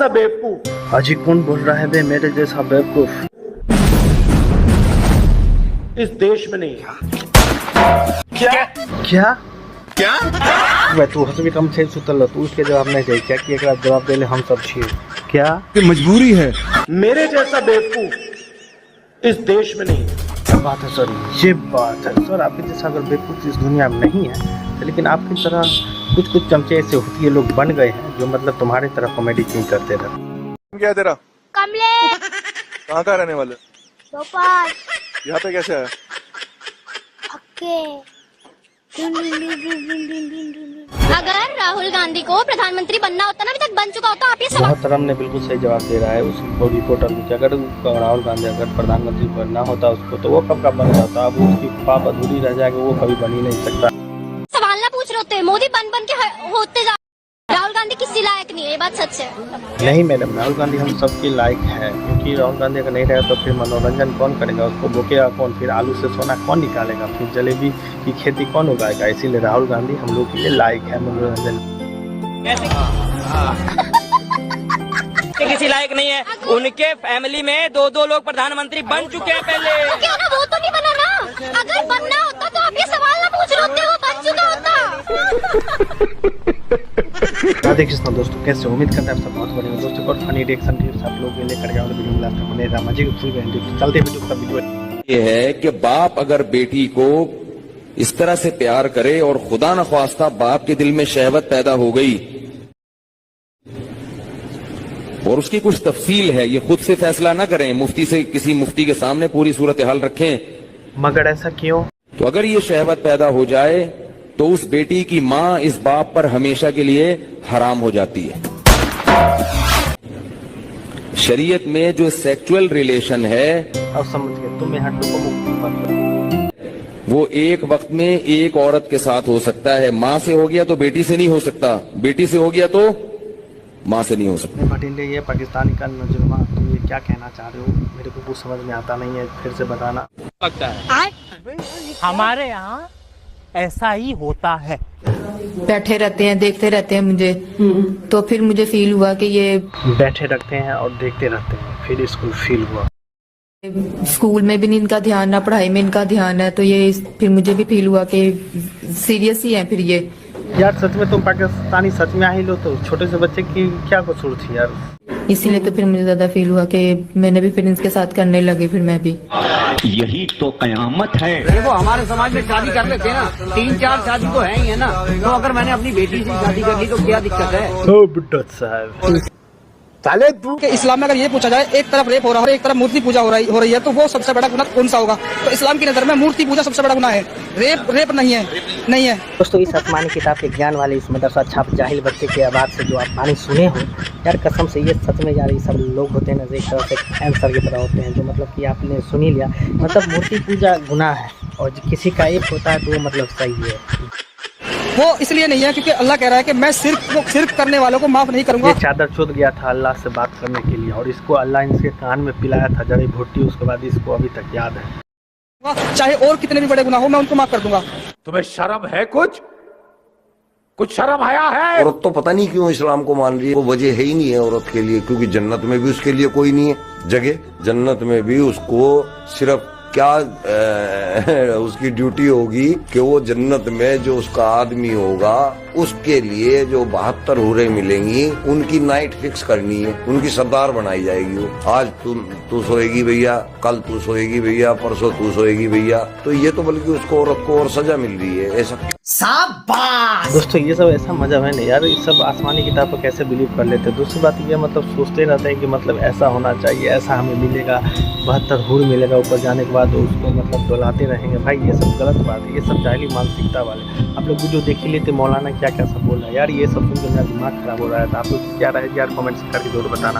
जैसा बेवकूफ। अजी कौन बोल रहा है बे मेरे जैसा बेवकूफ? इस देश में नहीं। क्या क्या क्या वे तू हसबी कम से सुतल तू उसके जवाब नहीं दे क्या कि एकरा जवाब देले हम सब छी क्या ये मजबूरी है। मेरे जैसा बेवकूफ इस देश में नहीं। क्या बात है सर, ये बात है सर। आपके जैसा अगर बेवकूफ इस दुनिया में नहीं है तो लेकिन आपकी तरह कुछ कुछ चमचे ऐसे होती है लोग बन गए हैं जो मतलब तुम्हारी तरह कॉमेडी नहीं करते रहते। क्या है तेरा? कमलेश। कहाँ का रहने वाले? भोपाल। यहाँ पे कैसे है? अगर राहुल गांधी को प्रधानमंत्री बनना होता ना अभी तक बन चुका होता। आप ये सवाल मोहतरम ने बिल्कुल सही जवाब दे रहा है उस रिपोर्टर को। अगर राहुल गांधी अगर प्रधानमंत्री बनना होता उसको तो वो कब का बन जाता। अब उसकी पाप अधूरी रह जाएगी, वो कभी बन ही नहीं सकता। सवाल ना पूछ रहे होते। मोदी बन के होते जा। राहुल गांधी किसी लायक नहीं है, ये बात सच है। नहीं मैडम, राहुल गांधी हम सबके लायक है क्योंकि राहुल गांधी अगर नहीं रहे तो फिर मनोरंजन कौन करेगा, उसको बोकेगा कौन, फिर आलू से सोना कौन निकालेगा, फिर जलेबी की खेती कौन उगाएगा। इसीलिए राहुल गांधी हम लोग के लिए लायक है मनोरंजन। किसी लायक नहीं है। उनके फैमिली में दो लोग प्रधानमंत्री बन चुके हैं पहले। तो क्या ना वो तो नहीं बना ना। अगर बनना होता तो आप ये सवाल ना पूछ रहे होते, वो बन चुका होता। राधे कृष्ण दोस्तों, कैसे उम्मीद करते हैं आप सब बहुत बढ़िया दोस्तों। और फनी रिएक्शन टिप्स आप लोग लेकर गए वीडियो में लास्ट में बने रहा मजे फुल गारंटी। चलते वीडियो का वीडियो ये है कि बाप अगर बेटी को इस तरह से प्यार करे और खुदा न ख्वास्ता बाप के दिल में शहवत पैदा हो गई और उसकी कुछ तफसील है, ये खुद से फैसला ना करें, मुफ्ती से किसी मुफ्ती के सामने पूरी सूरत हाल रखें। मगर ऐसा क्यों? तो अगर ये शहवत पैदा हो जाए तो उस बेटी की मां इस बाप पर हमेशा के लिए हराम हो जाती है। शरीयत में जो सेक्सुअल रिलेशन है अब समझ गए तुम यहाँ को मुक्ति मत। वो एक वक्त में एक औरत के साथ हो सकता है। मां से हो गया तो बेटी से नहीं हो सकता, बेटी से हो गया तो मां से नहीं हो सकता। भटिंडे ये पाकिस्तानी का नजरमा, तुम ये क्या कहना चाह रहे हो? मेरे को कुछ समझ में आता नहीं है, फिर से बताना। लगता है हमारे यहाँ ऐसा ही होता है। बैठे रहते हैं, देखते रहते हैं मुझे, तो फिर मुझे फील हुआ कि ये बैठे रखते हैं और देखते रहते हैं, फिर इसको फील हुआ स्कूल में भी नहीं इनका ध्यान, ना पढ़ाई में इनका ध्यान है, तो ये फिर मुझे भी फील हुआ कि सीरियस ही है फिर ये। यार सच में तुम पाकिस्तानी सच में ही लो तो छोटे से बच्चे की क्या कसूर थी यार? इसीलिए तो फिर मुझे ज्यादा फील हुआ कि मैंने भी फिर इनके साथ करने लगी। फिर मैं भी यही तो कयामत है। देखो हमारे समाज में शादी कर लेते हैं ना, 3-4 शादी तो है ही है ना। तो अगर मैंने अपनी बेटी से शादी कर ली तो क्या दिक्कत है? ओ बुड्ढा साहब साले तू कि इस्लाम में अगर ये पूछा जाए एक तरफ रेप हो रहा है और एक तरफ मूर्ति पूजा हो रही है तो वो सबसे बड़ा गुनाह कौन सा होगा? तो इस्लाम की नजर में मूर्ति पूजा सबसे बड़ा गुनाह है। रेप नहीं है। दोस्तों इस आसमानी किताब के ज्ञान वाले इस मदरसा छाप जाहिल बच्चे की आवाज़ से जो आप पानी सुने हो यार, कसम से ये सच में यार, ये सब लोग होते हैं ना एक तरह से कैंसर की तरह होते हैं जो मतलब कि आपने सुन ही लिया। मतलब मूर्ति पूजा गुनाह है और किसी का एक होता है तो वो मतलब सही है। वो इसलिए नहीं है क्योंकि अल्लाह कह रहा है कि मैं सिर्फ करने वालों को माफ नहीं करूंगा। ये चादर चुद गया था अल्लाह से बात करने के लिए और इसको अल्लाह इनके कान में पिलाया था जड़ी भुट्टी, उसके बाद इसको अभी तक याद है। चाहे और कितने भी बड़े गुनाह हो मैं उनको माफ कर दूंगा। तुम्हें शर्म है? कुछ शर्म आया है? औरत तो पता नहीं क्यों इस्लाम को मान रही है, वो वजह है ही नहीं है औरत के लिए, क्योंकि जन्नत में भी उसके लिए कोई नहीं है जगह। जन्नत में भी उसको सिर्फ क्या उसकी ड्यूटी होगी कि वो जन्नत में जो उसका आदमी होगा उसके लिए जो 72 हूरें मिलेंगी उनकी नाइट फिक्स करनी है, उनकी सरदार बनाई जाएगी। वो आज तू सोएगी भैया, कल तू सोएगी भैया, परसों तू सोएगी भैया। तो ये तो बल्कि उसको औरत को और सजा मिल रही है ऐसा। दोस्तों ये सब ऐसा मजा है नहीं यार, ये सब आसमानी किताब पर कैसे बिलीव कर लेते हैं। दूसरी बात ये मतलब सोचते रहते हैं कि मतलब ऐसा होना चाहिए, ऐसा हमें मिलेगा, 72 हूर मिलेगा, ऊपर जाने के बाद उसको मतलब डोलाते रहेंगे। भाई ये सब गलत बात है, ये सब जाहिली मानसिकता वाले। आप लोग वीडियो देख ही लेते मौलाना क्या सब बोल रहा है यार, ये सब सुन के मेरा दिमाग खराब हो रहा है। तो आप लोग क्या रहे यार कमेंट्स करके जरूर बताना।